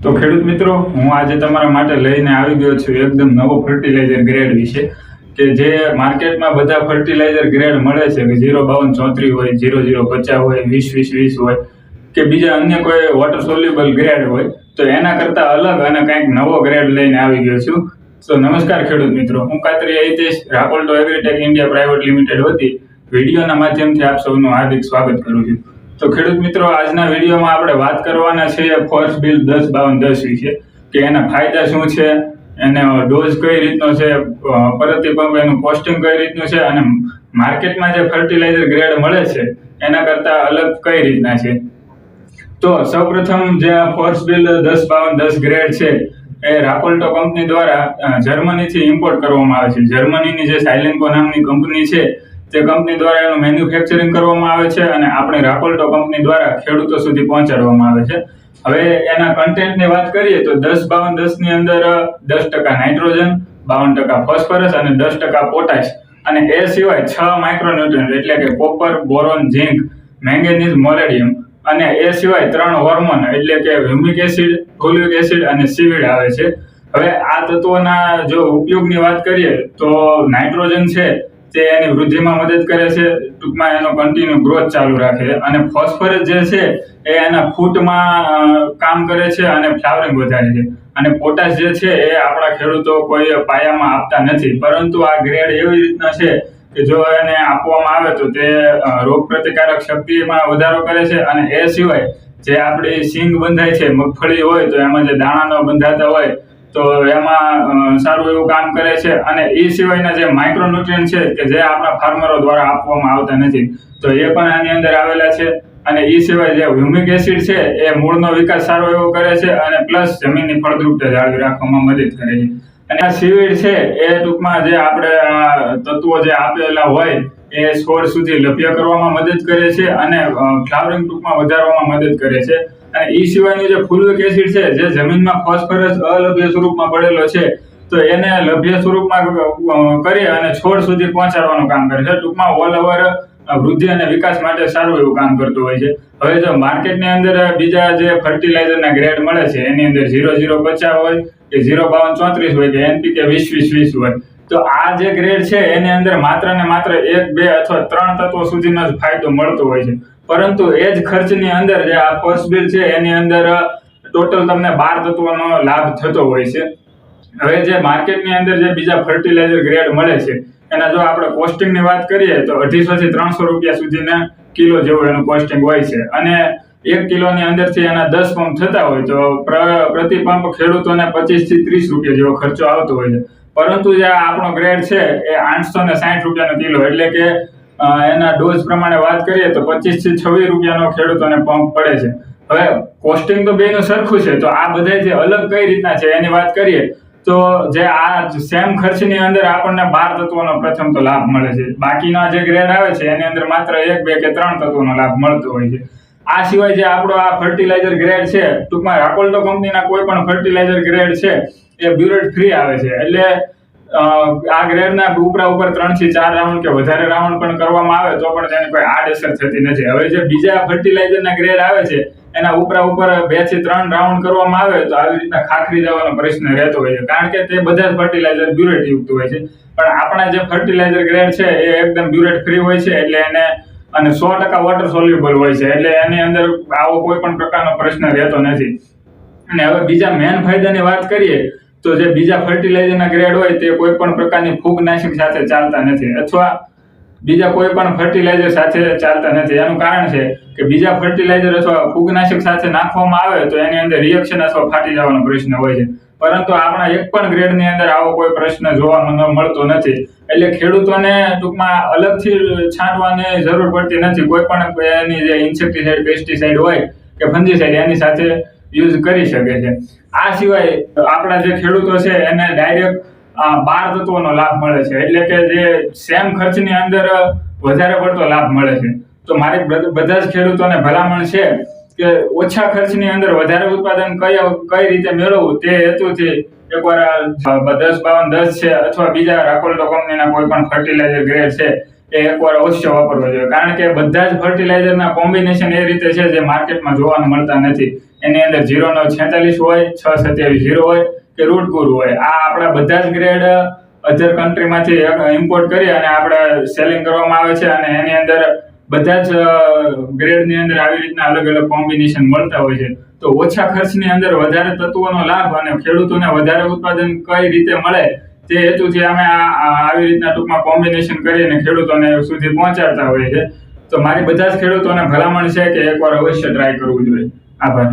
તો ખેડૂત મિત્રો, હું આજે તમારા માટે લઈને આવી ગયો છું એકદમ નવો ફર્ટિલાઇઝર ગ્રેડ વિશે કે જે માર્કેટમાં બધા ફર્ટિલાઇઝર ગ્રેડ મળે છે કે 05234 હોય, 0050 હોય, 20-20-20 હોય કે બીજા અન્ય કોઈ વોટર સોલ્યુબલ ગ્રેડ હોય, તો એના કરતાં અલગ અને કંઈક નવો ગ્રેડ લઈને આવી ગયો છું. તો નમસ્કાર ખેડૂત મિત્રો, હું Katari Hitesh, Rapolto agritech India private limited વતી વિડીયોના માધ્યમથી આપ સૌનું હાર્દિક સ્વાગત કરું છું. તો ખેડૂત મિત્રો, આજના વિડીયોમાં આપણે વાત કરવાના છે ફોર્સ બિલ 105210 વિશે કે એના ફાયદા શું છે, એનો ડોઝ કઈ રીતનો છે, પ્રતિ પંપ એનું કોસ્ટિંગ કઈ રીતનું છે અને માર્કેટમાં જે ફર્ટિલાઇઝર ગ્રેડ મળે છે એના કરતાં અલગ કઈ રીતના છે. તો સૌપ્રથમ જે ફોર્સ બિલ 105210 ગ્રેડ છે એ રાપોલ્ટો કંપની દ્વારા જર્મનીથી ઇમ્પોર્ટ કરવામાં આવે છે. જર્મનીની જે સાયલેન્કો નામની કંપની છે તે કંપની દ્વારા એનું મેન્યુફેક્ચરિંગ કરવામાં આવે છે અને આપણી રાપોલ્ટો કંપની દ્વારા ખેડૂતો સુધી પહોંચાડવામાં આવે છે. હવે એના કન્ટેન્ટની વાત કરીએ તો 105210 ની અંદર 10% નાઇટ્રોજન, 52% ફોસ્ફરસ અને 10% પોટાશ અને એ સિવાય 6 માઇક્રોન્યુટ્રન્ટ એટલે કે કોપર, બોરોન, ઝિંક, મેંગેનીઝ, મોલેડિયમ અને એ સિવાય 3 હોર્મોન એટલે કે હ્યુમિક એસિડ, ફોલિક એસિડ અને સીવીડ આવે છે. હવે આ તત્વોના જો ઉપયોગની વાત કરીએ તો નાઇટ્રોજન છે તે એની વૃદ્ધિમાં મદદ કરે છે, ટૂંકમાં એનો કન્ટિન્યુ ગ્રોથ ચાલુ રાખે છે અને ફોસ્ફરસ જે છે એ એના ફૂટમાં કામ કરે છે અને ફ્લાવરિંગ વધારે છે અને પોટાશ જે છે એ આપણા ખેડૂતો કોઈ પાયામાં આપતા નથી, પરંતુ આ ગ્રેડ એવી રીતના છે કે જો એને આપવામાં આવે તો તે રોગ પ્રતિકારક શક્તિમાં વધારો કરે છે અને એ સિવાય જે આપણી સિંગ બંધાય છે, મગફળી હોય તો એમાં જે દાણા ન બંધાતા હોય તો એમાં સારું એવું કામ કરે છે અને એ સિવાયના જે માઇક્રોન્યુટ્રિયન્ટ છે કે જે આપણા ફાર્મરો દ્વારા આપવામાં આવતા નથી તો એ પણ આની અંદર આવેલા છે. અને એ સિવાય જે હ્યુમિક એસિડ છે એ મૂળનો વિકાસ સારો એવો કરે છે અને પ્લસ જમીનની ફળદ્રુપતા જાળવી રાખવામાં મદદ કરે છે. અને આ સીવીડ છે એ ટૂંકમાં જે આપણે તત્વો જે આપેલા હોય એ છોડ સુધી લભ્ય કરવામાં મદદ કરે છે અને ફ્લાવરિંગ ટૂંકમાં વધારવામાં મદદ કરે છે. અને એ સિવાયનું જે ફોલિક એસિડ છે જે જમીનમાં ફોસ્ફરસ અલભ્ય સ્વરૂપમાં પડેલો છે તો એને લભ્ય સ્વરૂપમાં કરી અને છોડ સુધી પહોંચાડવાનું કામ કરે છે. ટૂંકમાં ઓલ ઓવર વૃદ્ધિ અને વિકાસ માટે સારું એવું કામ કરતું હોય છે. હવે જો માર્કેટની અંદર બીજા જે ફર્ટિલાઇઝરના ગ્રેડ મળે છે એની અંદર 0050 હોય કે 05234 હોય કે NPK 20-20-20 હોય, તો આ જે ગ્રેડ છે એની અંદર માત્ર ને માત્ર 1, 2 અથવા 3 તત્વો સુધીનો જ ફાયદો મળતો હોય છે, પરંતુ એ જ ખર્ચની અંદર જે આ ફોર્સ બિલ છે એની અંદર ટોટલ તમને 12 તત્વોનો લાભ થતો હોય છે. હવે જે માર્કેટની અંદર જે બીજા ફર્ટિલાઇઝર ગ્રેડ મળે છે એના જો આપણે કોસ્ટિંગની વાત કરીએ તો 250 થી 300 રૂપિયા સુધીના કિલો જેવું એનું કોસ્ટિંગ હોય છે અને 1 કિલોની અંદરથી એના 10 પંપ થતા હોય તો પ્રતિ પંપ ખેડૂતોને 25 થી 30 રૂપિયા જેવો ખર્ચો આવતો હોય છે. પરંતુ જે આપણો ગ્રેડ છે એ 860 રૂપિયાનો કિલો એટલે કે એના ડોઝ પ્રમાણે વાત કરીએ તો 25 થી 26 રૂપિયાનો ખેડૂતોને પંપ પડે છે. હવે કોસ્ટિંગ તો બેનું સરખું છે, તો આ બધા જે અલગ કઈ રીતના છે એની વાત કરીએ તો જે આ સેમ ખર્ચની અંદર આપણને 12 તત્વોનો પ્રથમ તો લાભ મળે છે. બાકીના જે ગ્રેડ આવે છે એની અંદર માત્ર 1, 2 કે 3 તત્વોનો લાભ મળતો હોય છે. આ સિવાય જે આપણો આ ફર્ટિલાઇઝર ગ્રેડ છે, ટૂંકમાં રાપોલ્ટો કંપનીના કોઈ પણ ફર્ટિલાઇઝર ગ્રેડ છે એ બ્યુરેટ ફ્રી આવે છે, એટલે આ ગ્રેડના ઉપર 3 થી 4 રાઉન્ડ કે વધારે રાઉન્ડ પણ કરવામાં આવે તો પણ તેની કોઈ આડઅસર થતી નથી. હવે જે બીજા ફર્ટિલાઇઝરના ગ્રેડ આવે છે એના ઉપર 2 થી 3 રાઉન્ડ કરવામાં આવે તો આવી રીતના ખાખરી જવાનો પ્રશ્ન રહેતો હોય છે, કારણ કે તે બધા જ ફર્ટિલાઇઝર બ્યુરેટ યુક્ત હોય છે. પણ આપણા જે ફર્ટિલાઇઝર ગ્રેડ છે એ એકદમ બ્યુરેટ ફ્રી હોય છે એટલે એને અને 100% વોટર સોલ્યુબલ હોય છે એટલે એની અંદર આવો કોઈ પણ પ્રકારનો પ્રશ્ન રહેતો નથી. અને હવે બીજા મેન ફાયદાની વાત કરીએ તો જે બીજા ફર્ટિલાઇઝરના ગ્રેડ હોય તે કોઈ પણ પ્રકારની ફૂગનાશક સાથે ચાલતા નથી અથવા બીજા કોઈ પણ ફર્ટિલાઇઝર સાથે ચાલતા નથી. એનું કારણ છે કે બીજા ફર્ટિલાઇઝર અથવા ફૂગનાશક સાથે નાખવામાં આવે તો એની અંદર રિએક્શન અથવા ફાટી જવાનો પ્રશ્ન હોય છે, પરંતુ આપણા એક પણ ગ્રેડની અંદર આવો કોઈ પ્રશ્ન જોવા મળતો નથી. એટલે ખેડૂતોને ટૂંકમાં અલગથી છાંટવાની જરૂર પડતી નથી. કોઈ પણ એની જે ઇન્સેક્ટિસાઇડ, પેસ્ટિસાઇડ હોય કે ફંજીસાઇડ એની સાથે યુઝ કરી શકે છે. આ સિવાય આપણા જે ખેડૂતો છે એને ડાયરેક્ટ 12 તત્વોનો લાભ મળે છે, એટલે કે જે સેમ ખર્ચની અંદર વધારે પડતો લાભ મળે છે. તો મારી બધા જ ખેડૂતોને ભલામણ છે કે ઓછા ખર્ચની અંદર વધારે ઉત્પાદન કઈ રીતે મેળવવું તે હેતુથી એકવાર 105210 છે અથવા બીજા રાપોલ્ટો કંપનીના કોઈ પણ ફર્ટિલાઇઝર ગ્રેડ છે એ એકવાર અવશ્ય વાપરવો જોઈએ. કારણ કે બધા જ ફર્ટિલાઇઝરના કોમ્બિનેશન એ રીતે છે જે માર્કેટમાં જોવા મળતા નથી. એની અંદર 0.46 હોય, 6.27 હોય કે રૂટ ગુરુ હોય. આ આપણા બધા જ ગ્રેડ અધર કન્ટ્રીમાંથી ઇમ્પોર્ટ કરી અને આપણે સેલિંગ કરવામાં આવે છે, અને એની અંદર બધા જ ગ્રેડની અંદર આવી રીતના અલગ અલગ કોમ્બિનેશન મળતા હોય છે. તો ઓછા ખર્ચની અંદર વધારે તત્વોનો લાભ અને ખેડૂતોને વધારે ઉત્પાદન કઈ રીતે મળે તે હેતુથી અમે આવી રીતના ટૂંકમાં કોમ્બિનેશન કરીને ખેડૂતોને સુધી પહોંચાડતા હોઈએ છીએ. તો મારી બધા જ ખેડૂતોને ભલામણ છે કે એકવાર અવશ્ય ટ્રાય કરવું જોઈએ. આભાર.